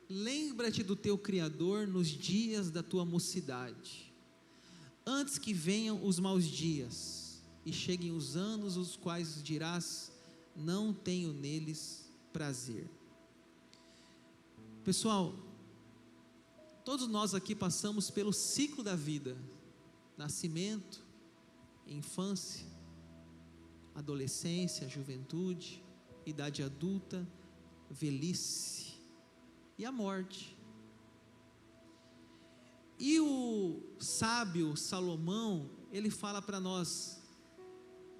lembra-te do teu Criador nos dias da tua mocidade, antes que venham os maus dias, e cheguem os anos, os quais dirás, não tenho neles prazer. Pessoal, todos nós aqui passamos pelo ciclo da vida, nascimento, infância, adolescência, juventude, idade adulta, velhice e a morte. E o sábio Salomão, ele fala para nós: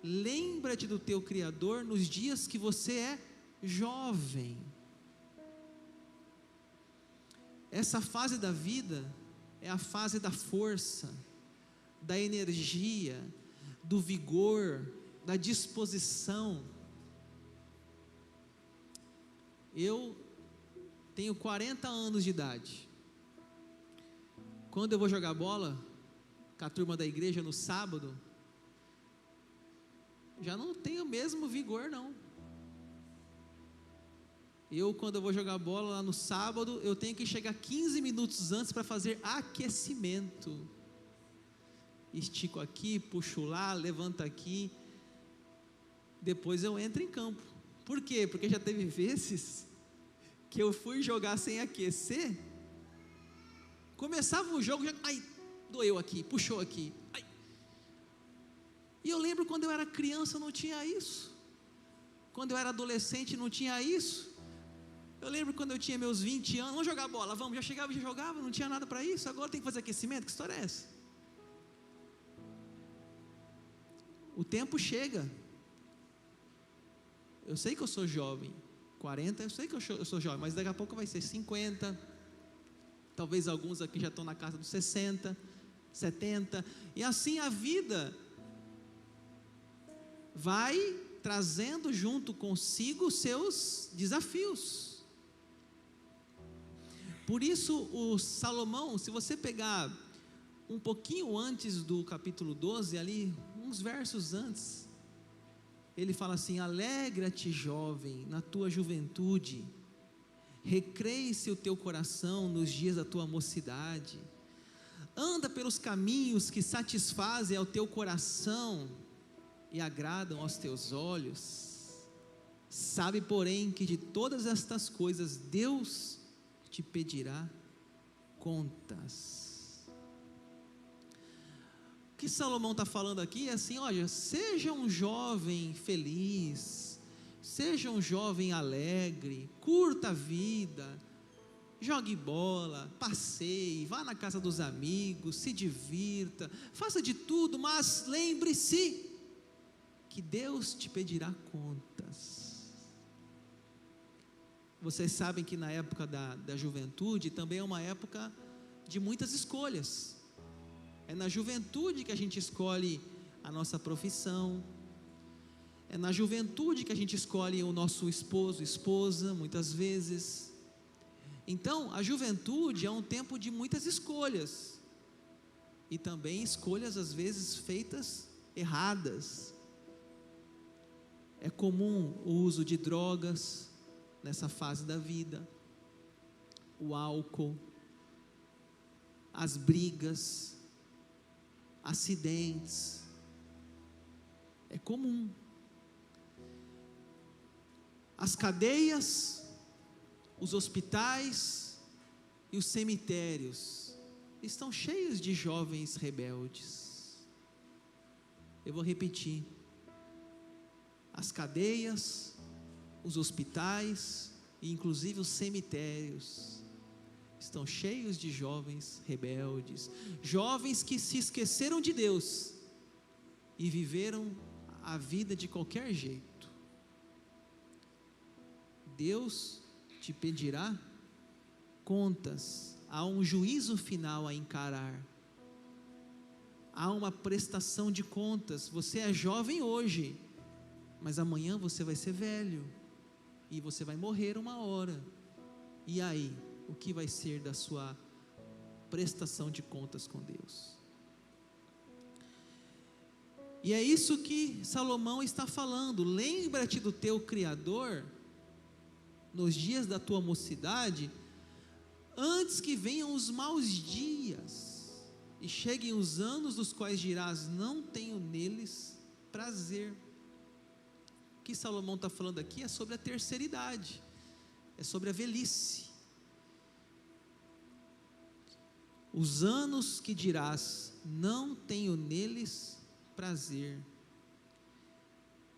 lembra-te do teu Criador nos dias que você é jovem. Essa fase da vida é a fase da força, da energia, do vigor, da disposição. Eu tenho 40 anos de idade. Quando eu vou jogar bola com a turma da igreja no sábado, já não tenho o mesmo vigor não. Quando eu vou jogar bola lá no sábado, eu tenho que chegar 15 minutos antes para fazer aquecimento. Estico aqui, puxo lá, levanto aqui, depois eu entro em campo. Por quê? Porque já teve vezes que eu fui jogar sem aquecer, começava o jogo, ai, doeu aqui, puxou aqui, ai. E eu lembro quando eu era criança não tinha isso, quando eu era adolescente não tinha isso. Eu lembro quando eu tinha meus 20 anos, vamos jogar bola, vamos, já chegava e já jogava, não tinha nada para isso. Agora tem que fazer aquecimento, que história é essa? O tempo chega. Eu sei que eu sou jovem, 40, eu sei que eu sou jovem, mas daqui a pouco vai ser 50, talvez alguns aqui já estão na casa dos 60, 70, e assim a vida vai trazendo junto consigo os seus desafios. Por isso o Salomão, se você pegar um pouquinho antes do capítulo 12, ali, uns versos antes, ele fala assim: alegra-te jovem na tua juventude, recreie-se o teu coração nos dias da tua mocidade, anda pelos caminhos que satisfazem ao teu coração e agradam aos teus olhos, sabe porém que de todas estas coisas Deus te pedirá contas. O que Salomão está falando aqui é assim: olha, seja um jovem feliz, seja um jovem alegre, curta a vida, jogue bola, passeie, vá na casa dos amigos, se divirta, faça de tudo, mas lembre-se que Deus te pedirá contas. Vocês sabem que na época da juventude também é uma época de muitas escolhas. É na juventude que a gente escolhe a nossa profissão, é na juventude que a gente escolhe o nosso esposo, esposa, muitas vezes. Então a juventude é um tempo de muitas escolhas, e também escolhas às vezes feitas erradas. É comum o uso de drogas nessa fase da vida, o álcool, as brigas, acidentes, é comum. As cadeias, os hospitais e os cemitérios estão cheios de jovens rebeldes. Eu vou repetir: as cadeias, os hospitais e inclusive os cemitérios estão cheios de jovens rebeldes, jovens que se esqueceram de Deus e viveram a vida de qualquer jeito. Deus te pedirá contas, há um juízo final a encarar, há uma prestação de contas. Você é jovem hoje, mas amanhã você vai ser velho, e você vai morrer uma hora, e aí, o que vai ser da sua prestação de contas com Deus? E é isso que Salomão está falando: lembra-te do teu Criador nos dias da tua mocidade, antes que venham os maus dias, e cheguem os anos dos quais dirás, não tenho neles prazer. O que Salomão está falando aqui é sobre a terceira idade, é sobre a velhice. Os anos que dirás, não tenho neles prazer.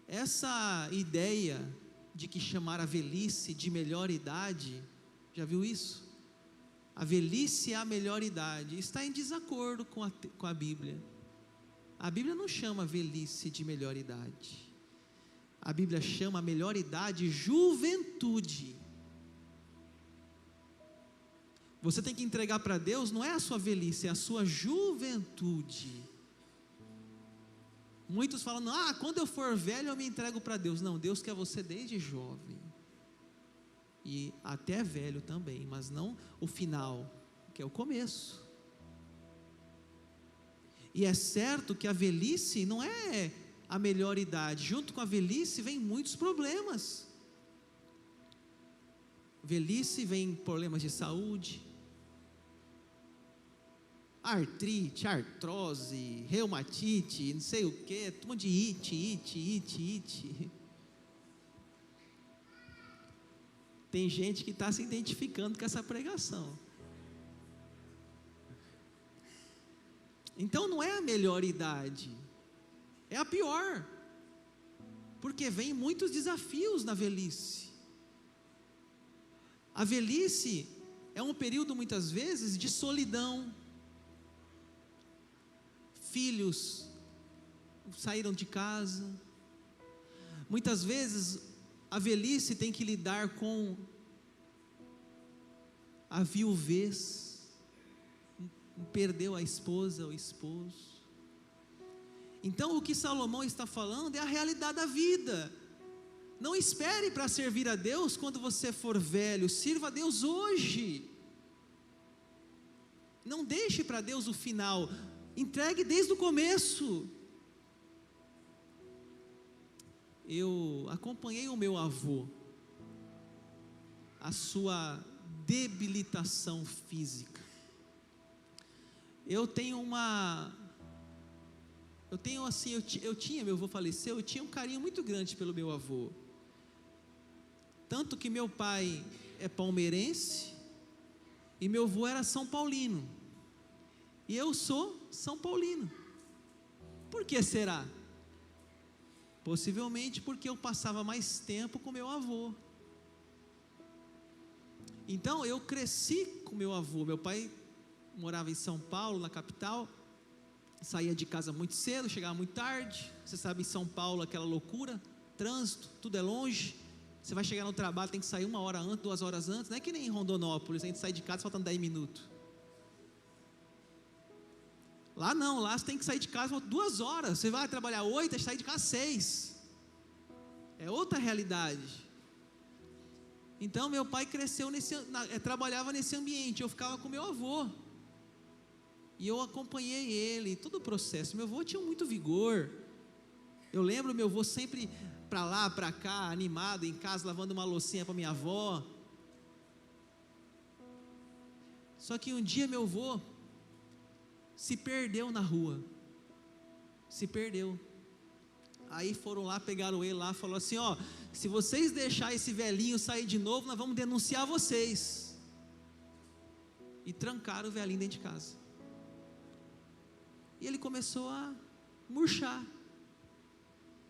Essa ideia de que chamar a velhice de melhor idade, já viu isso? A velhice é a melhor idade, está em desacordo com a Bíblia. A Bíblia não chama a velhice de melhor idade. A Bíblia chama a melhor idade juventude. Você tem que entregar para Deus, não é a sua velhice, é a sua juventude. Muitos falam, quando eu for velho eu me entrego para Deus. Não, Deus quer você desde jovem, e até velho também, mas não o final, que é o começo. E é certo que a velhice não é a melhor idade, junto com a velhice vem muitos problemas. Velhice vem problemas de saúde, artrite, artrose, reumatite, não sei o que, um monte de it. Tem gente que está se identificando com essa pregação. Então não é a melhor idade, é a pior, porque vem muitos desafios na velhice. A velhice é um período muitas vezes de solidão. Filhos saíram de casa, muitas vezes a velhice tem que lidar com a viuvez, perdeu a esposa, o esposo. Então o que Salomão está falando é a realidade da vida. Não espere para servir a Deus quando você for velho, sirva a Deus hoje. Não deixe para Deus o final, entregue desde o começo. Eu acompanhei o meu avô, a sua debilitação física. Eu tinha, meu avô faleceu, eu tinha um carinho muito grande pelo meu avô. Tanto que meu pai é palmeirense e meu avô era São Paulino. E eu sou São Paulino. Por que será? Possivelmente porque eu passava mais tempo com meu avô. Então eu cresci com meu avô. Meu pai morava em São Paulo, na capital. Saía de casa muito cedo, chegava muito tarde. Você sabe, em São Paulo, aquela loucura, trânsito, tudo é longe. Você vai chegar no trabalho, tem que sair 1 hora antes, 2 horas antes. Não é que nem em Rondonópolis, a gente sai de casa faltando 10 minutos. Lá não, lá você tem que sair de casa 2 horas. Você vai trabalhar 8, vai sair de casa 6. É outra realidade. Então meu pai cresceu trabalhava nesse ambiente. Eu ficava com meu avô. E eu acompanhei ele, todo o processo. Meu avô tinha muito vigor. Eu lembro meu avô sempre para lá, para cá, animado em casa, lavando uma loucinha para minha avó. Só que um dia meu avô se perdeu na rua. Se perdeu. Aí foram lá, pegaram ele lá, falou assim, se vocês deixarem esse velhinho sair de novo, nós vamos denunciar vocês. E trancaram o velhinho dentro de casa. E ele começou a murchar.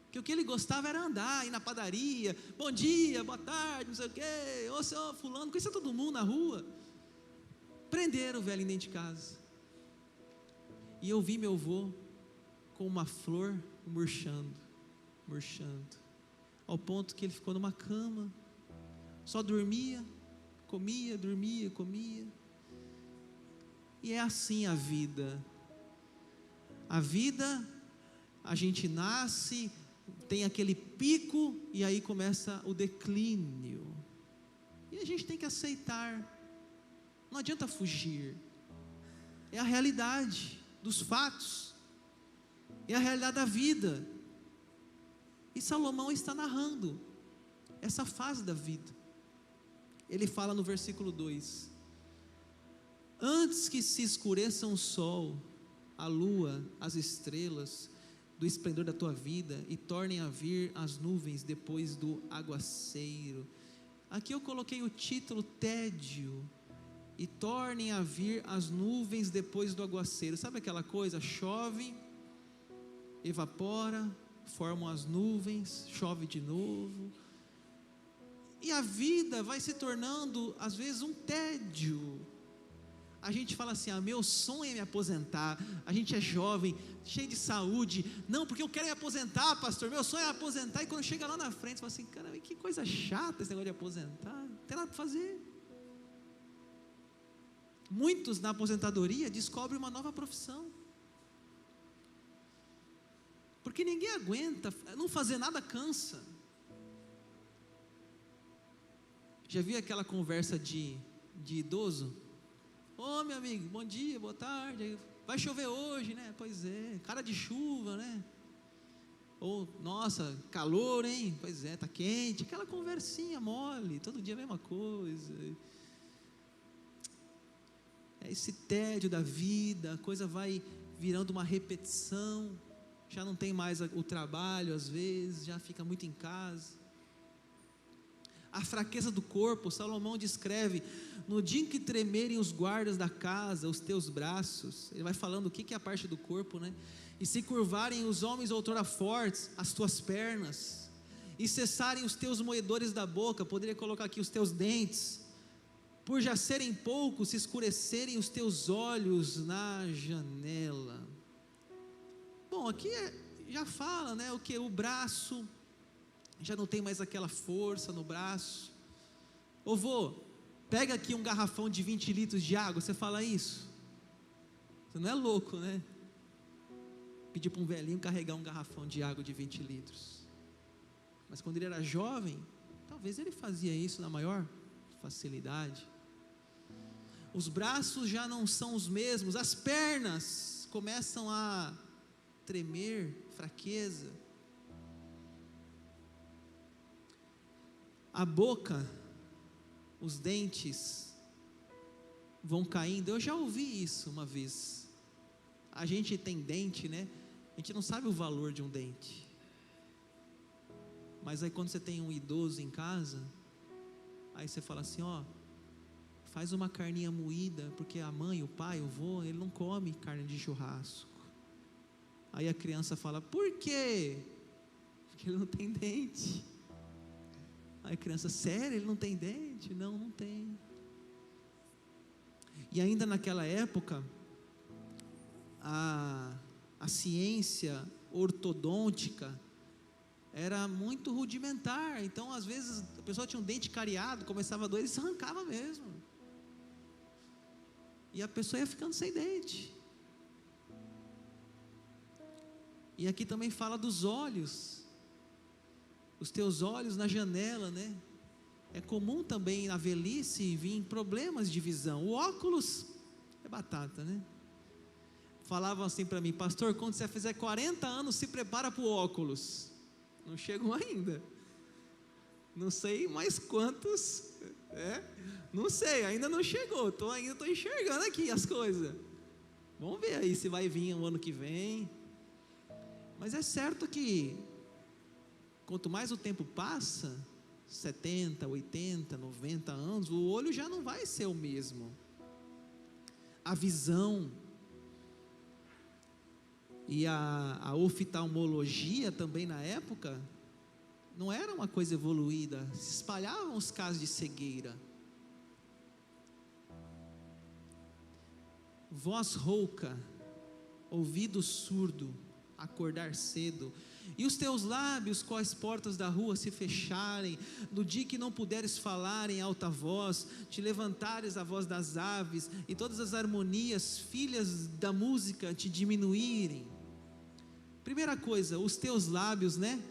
Porque o que ele gostava era andar, ir na padaria, bom dia, boa tarde, não sei o quê, ô senhor fulano, conhecia todo mundo na rua. Prenderam o velhinho dentro de casa. E eu vi meu avô com uma flor murchando, ao ponto que ele ficou numa cama, só dormia, comia, dormia, comia. E é assim a vida. A vida, a gente nasce, tem aquele pico e aí começa o declínio. E a gente tem que aceitar. Não adianta fugir. É a realidade dos fatos. É a realidade da vida. E Salomão está narrando essa fase da vida. Ele fala no versículo 2: Antes que se escureçam o sol, a lua, as estrelas, do esplendor da tua vida, e tornem a vir as nuvens depois do aguaceiro. Aqui eu coloquei o título tédio. E tornem a vir as nuvens depois do aguaceiro. Sabe aquela coisa? Chove, evapora, formam as nuvens, chove de novo. E a vida vai se tornando, às vezes, um tédio. A gente fala assim: meu sonho é me aposentar. A gente é jovem, cheio de saúde. Não, porque eu quero me aposentar, pastor. Meu sonho é aposentar. E quando chega lá na frente, você fala assim: cara, que coisa chata esse negócio de aposentar. Não tem nada para fazer. Muitos na aposentadoria descobrem uma nova profissão. Porque ninguém aguenta, não fazer nada cansa. Já viu aquela conversa de idoso? Ô meu amigo, bom dia, boa tarde. Vai chover hoje, né? Pois é, cara de chuva, né? Ou, nossa, calor, hein? Pois é, tá quente. Aquela conversinha mole, todo dia a mesma coisa. Esse tédio da vida, a coisa vai virando uma repetição, já não tem mais o trabalho às vezes, já fica muito em casa. A fraqueza do corpo, Salomão descreve: no dia em que tremerem os guardas da casa, os teus braços, ele vai falando o que é a parte do corpo, né? E se curvarem os homens outrora fortes, as tuas pernas, e cessarem os teus moedores da boca, poderia colocar aqui os teus dentes, por já serem poucos, se escurecerem os teus olhos na janela. Bom, aqui já fala, né, o que? O braço, já não tem mais aquela força no braço. Ô vô, pega aqui um garrafão de 20 litros de água, você fala isso? Você não é louco, né? Pedir para um velhinho carregar um garrafão de água de 20 litros. Mas quando ele era jovem, talvez ele fazia isso na maior facilidade. Os braços já não são os mesmos, as pernas começam a tremer, fraqueza. A boca, os dentes vão caindo. Eu já ouvi isso uma vez. A gente tem dente, né? A gente não sabe o valor de um dente. Mas aí quando você tem um idoso em casa, aí você fala assim: ó, faz uma carninha moída, porque a mãe, o pai, o vô, ele não come carne de churrasco. Aí a criança fala: por quê? Porque ele não tem dente. Aí a criança: sério, ele não tem dente? Não, não tem. E ainda naquela época, a ciência ortodôntica era muito rudimentar. Então às vezes a pessoa tinha um dente cariado, começava a doer, ele se arrancava mesmo, e a pessoa ia ficando sem dente. E aqui também fala dos olhos, os teus olhos na janela, né? É comum também na velhice vir problemas de visão. O óculos é batata, né? Falavam assim para mim: pastor, quando você fizer 40 anos, se prepara para o óculos. Não chegam ainda, não sei mais quantos, não sei, ainda não chegou, ainda estou enxergando aqui as coisas. Vamos ver aí se vai vir o ano que vem. Mas é certo que quanto mais o tempo passa, 70, 80, 90 anos, o olho já não vai ser o mesmo. A visão e a oftalmologia também na época não era uma coisa evoluída, se espalhavam os casos de cegueira. Voz rouca, ouvido surdo, acordar cedo, e os teus lábios, com as portas da rua se fecharem, no dia que não puderes falar em alta voz, te levantares a voz das aves, e todas as harmonias, filhas da música, te diminuírem. Primeira coisa, os teus lábios, né?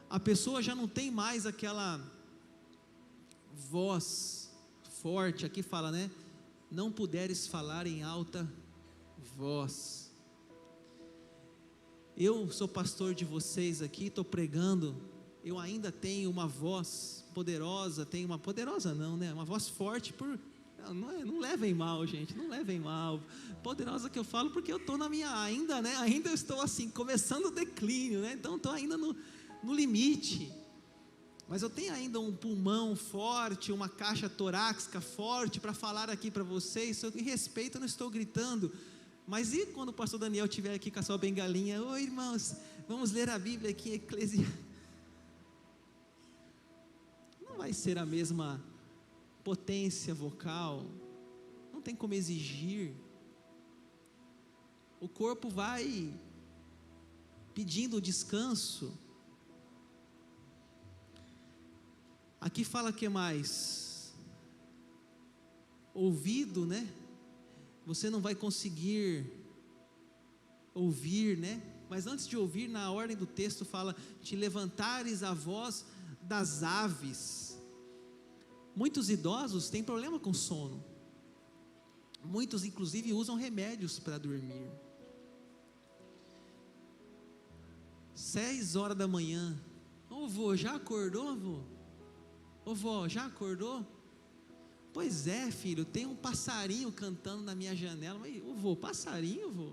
A pessoa já não tem mais aquela voz forte. Aqui fala, né? Não puderes falar em alta voz. Eu sou pastor de vocês aqui, estou pregando. Eu ainda tenho uma voz poderosa, uma voz forte Não levem mal, gente, não levem mal. Poderosa que eu falo porque eu estou na minha, ainda, né? Ainda estou assim, começando o declínio, né? Então estou ainda no limite. Mas eu tenho ainda um pulmão forte, uma caixa torácica forte para falar aqui para vocês. Eu, em respeito, eu não estou gritando. Mas e quando o pastor Daniel estiver aqui com a sua bengalinha? Oi, irmãos, vamos ler a Bíblia aqui em Eclesiastes. Não vai ser a mesma potência vocal, não tem como exigir. O corpo vai pedindo descanso. Aqui fala que mais? Ouvido, né? Você não vai conseguir ouvir, né? Mas antes de ouvir, na ordem do texto fala: te levantares a voz das aves. Muitos idosos têm problema com sono. Muitos, inclusive, usam remédios para dormir. 6 horas da manhã. Ô vô, já acordou, vô? Ô vó, já acordou? Pois é, filho, tem um passarinho cantando na minha janela. Mas, ô vô, passarinho, vô?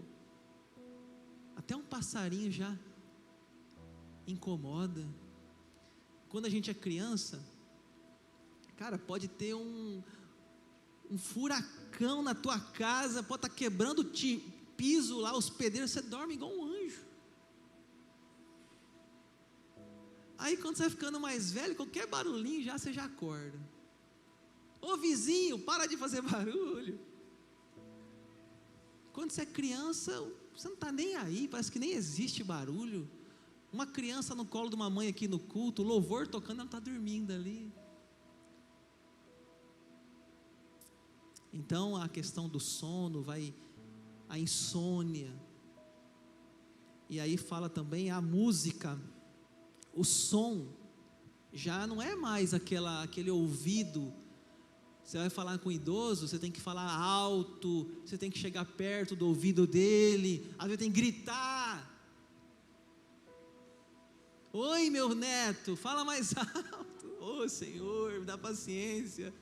Até um passarinho já incomoda. Quando a gente é criança, cara, pode ter um furacão na tua casa, pode estar quebrando o piso lá, os pedreiros, você dorme igual um anjo. Aí quando você vai ficando mais velho, qualquer barulhinho você já acorda. Ô vizinho, para de fazer barulho. Quando você é criança, você não está nem aí, parece que nem existe barulho. Uma criança no colo de uma mãe aqui no culto, louvor tocando, ela está dormindo ali. Então a questão do sono, a insônia. E aí fala também a música, o som, já não é mais aquele ouvido. Você vai falar com o idoso, você tem que falar alto, você tem que chegar perto do ouvido dele, às vezes tem que gritar. Oi, meu neto, fala mais alto. Ô Senhor, me dá paciência.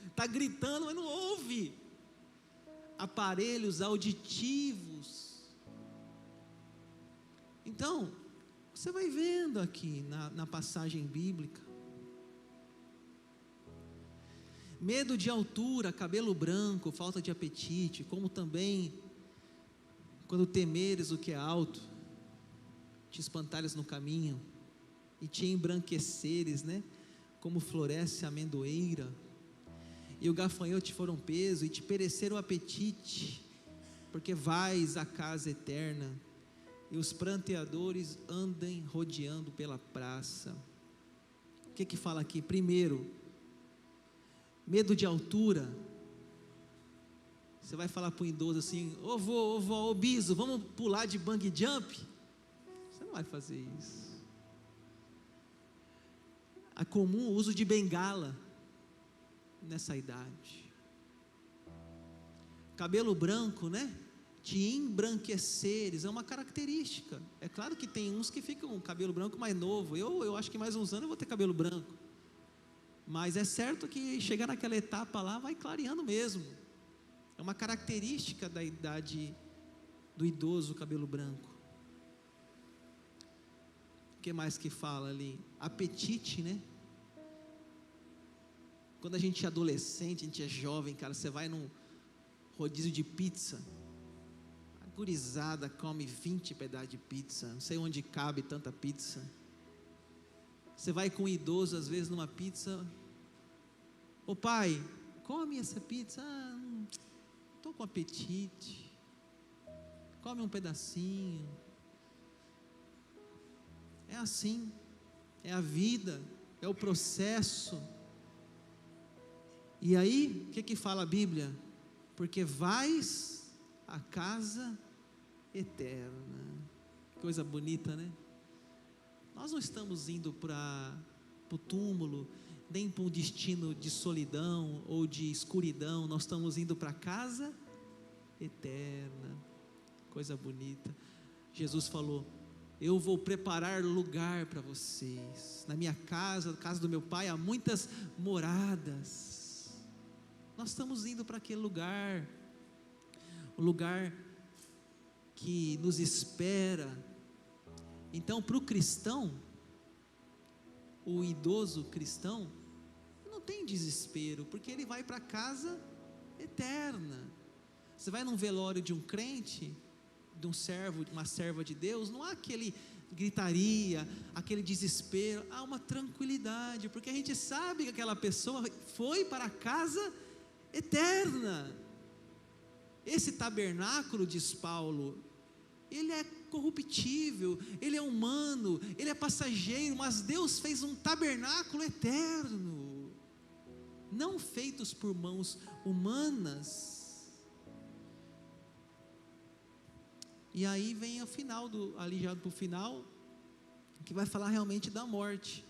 Está gritando, mas não ouve. Aparelhos auditivos. Então, você vai vendo aqui na passagem bíblica. Medo de altura, cabelo branco, falta de apetite, como também, quando temeres o que é alto, te espantares no caminho, e te embranqueceres, né? Como floresce a amendoeira, e o gafanhoto te for um peso, e te perecer o apetite, porque vais à casa eterna, e os pranteadores andem rodeando pela praça. O que fala aqui? Primeiro, medo de altura. Você vai falar para o idoso assim: ô vô, ô biso, vamos pular de bungee jump? Você não vai fazer isso. É comum o uso de bengala nessa idade. Cabelo branco, né? Te embranqueceres, é uma característica. É claro que tem uns que ficam com cabelo branco mais novo. Eu acho que mais uns anos eu vou ter cabelo branco. Mas é certo que chegar naquela etapa lá vai clareando mesmo. É uma característica da idade do idoso, o cabelo branco. O que mais que fala ali? Apetite, né? Quando a gente é adolescente, a gente é jovem, cara, você vai num rodízio de pizza, a gurizada come 20 pedaços de pizza, não sei onde cabe tanta pizza. Você vai com um idoso, às vezes, numa pizza: ô pai, come essa pizza. Não estou com apetite. Come um pedacinho. É assim, é a vida, é o processo. E aí, o que fala a Bíblia? Porque vais à casa eterna. Coisa bonita, né? Nós não estamos indo para o túmulo, nem para um destino de solidão ou de escuridão. Nós estamos indo para a casa eterna. Coisa bonita. Jesus falou: eu vou preparar lugar para vocês. Na minha casa, na casa do meu pai, há muitas moradas. Nós estamos indo para aquele lugar, o lugar que nos espera. Então, para o cristão, o idoso cristão, não tem desespero, porque ele vai para a casa eterna. Você vai num velório de um crente, de um servo, de uma serva de Deus, não há aquele gritaria, aquele desespero, há uma tranquilidade, porque a gente sabe que aquela pessoa foi para a casa eterna. Esse tabernáculo, diz Paulo, ele é corruptível, ele é humano, ele é passageiro, mas Deus fez um tabernáculo eterno, não feitos por mãos humanas. E aí vem o final, ali já para o final, que vai falar realmente da morte.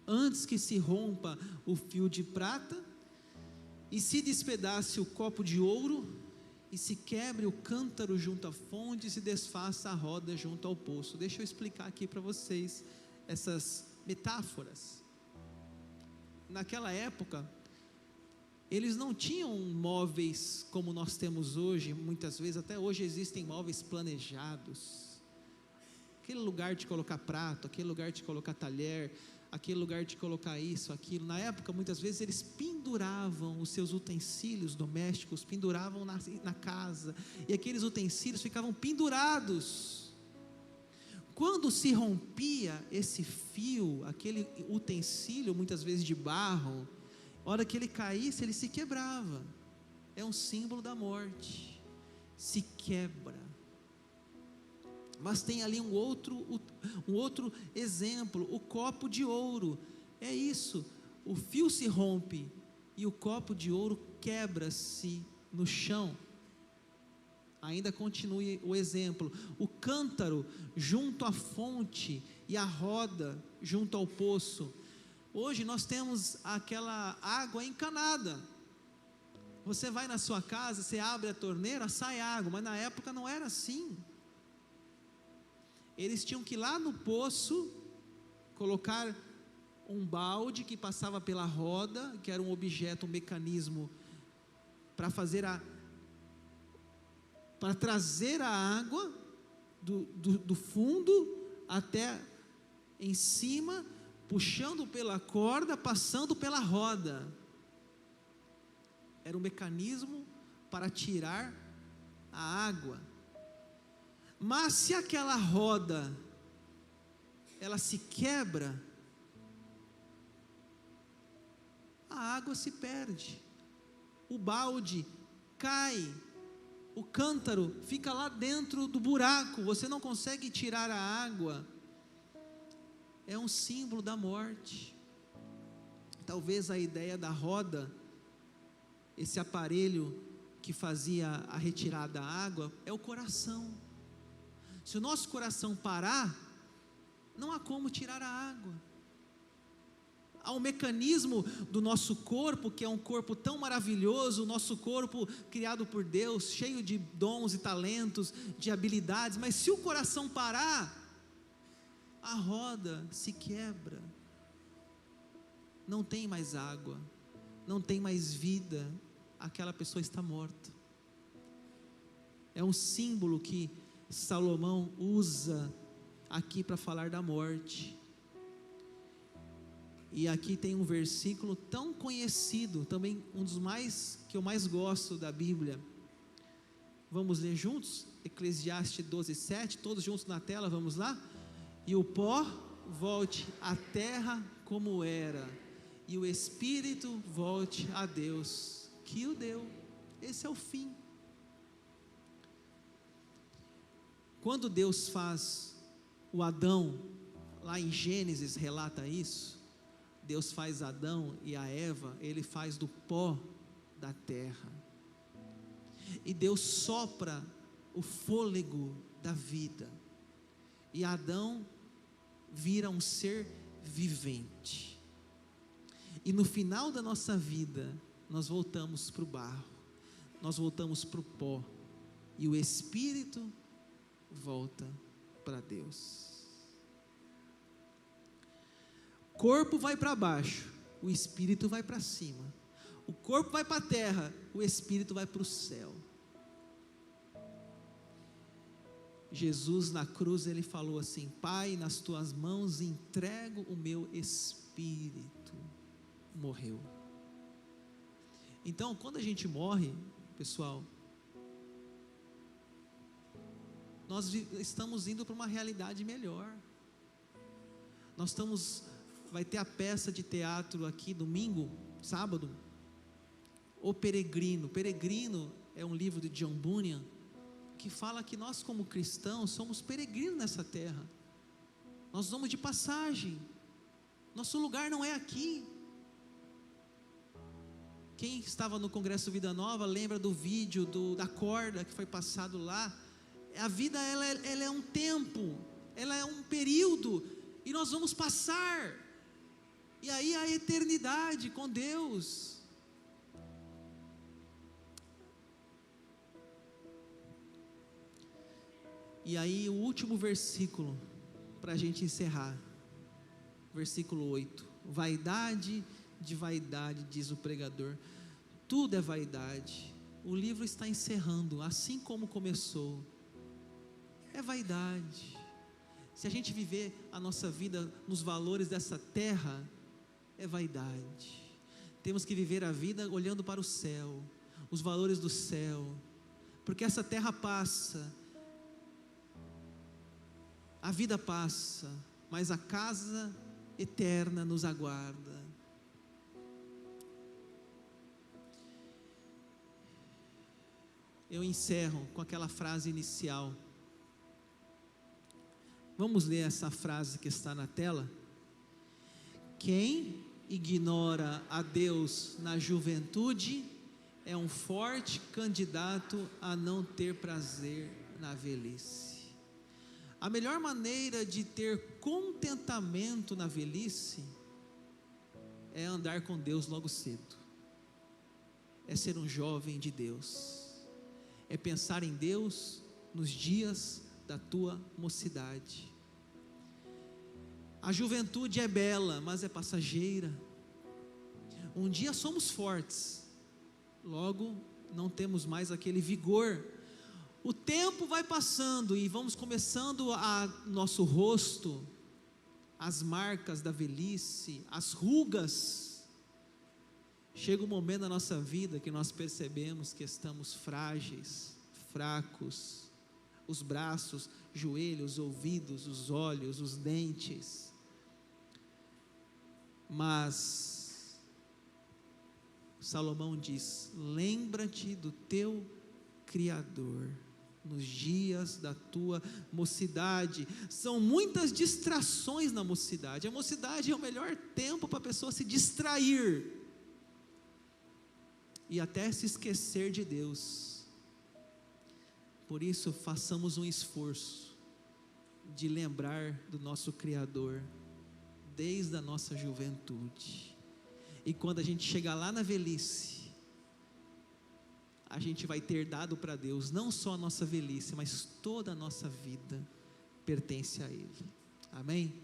Antes que se rompa o fio de prata, e se despedace o copo de ouro, e se quebre o cântaro junto à fonte, e se desfaça a roda junto ao poço. Deixa eu explicar aqui para vocês essas metáforas. Naquela época, eles não tinham móveis como nós temos hoje. Muitas vezes, até hoje existem móveis planejados, aquele lugar de colocar prato, aquele lugar de colocar talher, aquele lugar de colocar isso, aquilo. Na época, muitas vezes eles penduravam os seus utensílios domésticos, penduravam na casa, e aqueles utensílios ficavam pendurados. Quando se rompia esse fio, aquele utensílio, muitas vezes de barro, a hora que ele caísse, ele se quebrava. É um símbolo da morte, se quebra. Mas tem ali um outro exemplo, o copo de ouro. É isso, o fio se rompe e o copo de ouro quebra-se no chão. Ainda continue o exemplo, o cântaro junto à fonte e a roda junto ao poço. Hoje nós temos aquela água encanada. Você vai na sua casa, você abre a torneira, sai água, mas na época não era assim. Eles tinham que ir lá no poço, colocar um balde que passava pela roda, que era um objeto, um mecanismo para trazer a água do fundo até em cima, puxando pela corda, passando pela roda. Era um mecanismo para tirar a água. Mas se aquela roda, ela se quebra, a água se perde, o balde cai, o cântaro fica lá dentro do buraco, você não consegue tirar a água. É um símbolo da morte. Talvez a ideia da roda, esse aparelho que fazia a retirada da água, é o coração. Se o nosso coração parar, não há como tirar a água. Há um mecanismo do nosso corpo, que é um corpo tão maravilhoso, o nosso corpo criado por Deus, cheio de dons e talentos, de habilidades, mas se o coração parar, a roda se quebra, não tem mais água, não tem mais vida, aquela pessoa está morta. É um símbolo que Salomão usa aqui para falar da morte. E aqui tem um versículo tão conhecido, também um dos que eu mais gosto da Bíblia. Vamos ler juntos? Eclesiastes 12:7, todos juntos na tela, vamos lá? E o pó volte à terra como era, e o espírito volte a Deus, que o deu. Esse é o fim. Quando Deus faz o Adão, lá em Gênesis relata isso, Deus faz Adão e a Eva, Ele faz do pó da terra, e Deus sopra o fôlego da vida, e Adão vira um ser vivente, e no final da nossa vida, nós voltamos para o barro, nós voltamos para o pó, e o Espírito volta para Deus. Corpo vai para baixo, o Espírito vai para cima. O corpo vai para a terra, o espírito vai para o céu. Jesus na cruz, ele falou assim: Pai, nas tuas mãos entrego o meu espírito. Morreu. Então, quando a gente morre, pessoal, nós estamos indo para uma realidade melhor. Vai ter a peça de teatro aqui domingo, sábado, O Peregrino. Peregrino é um livro de John Bunyan, que fala que nós como cristãos somos peregrinos nessa terra. Nós vamos de passagem. Nosso lugar não é aqui. Quem estava no Congresso Vida Nova lembra do vídeo da corda que foi passado lá. A vida ela é um tempo, ela é um período, e nós vamos passar, e aí a eternidade com Deus. E aí o último versículo, para a gente encerrar, versículo 8: vaidade de vaidade, diz o pregador, tudo é vaidade. O livro está encerrando, assim como começou. É vaidade. Se a gente viver a nossa vida nos valores dessa terra, é vaidade. Temos que viver a vida olhando para o céu, os valores do céu, porque essa terra passa, a vida passa, mas a casa eterna nos aguarda. Eu encerro com aquela frase inicial. Vamos ler essa frase que está na tela? Quem ignora a Deus na juventude é um forte candidato a não ter prazer na velhice. A melhor maneira de ter contentamento na velhice é andar com Deus logo cedo, é ser um jovem de Deus, é pensar em Deus nos dias da tua mocidade. A juventude é bela, mas é passageira. Um dia somos fortes, logo não temos mais aquele vigor. O tempo vai passando e vamos começando a nosso rosto, as marcas da velhice, as rugas. Chega um momento na nossa vida que nós percebemos que estamos frágeis, fracos, os braços, joelhos, ouvidos, os olhos, os dentes. Mas Salomão diz: lembra-te do teu Criador nos dias da tua mocidade. São muitas distrações na mocidade. A mocidade é o melhor tempo para a pessoa se distrair e até se esquecer de Deus. Por isso, façamos um esforço de lembrar do nosso Criador desde a nossa juventude. E quando a gente chegar lá na velhice, a gente vai ter dado para Deus não só a nossa velhice, mas toda a nossa vida pertence a Ele. Amém?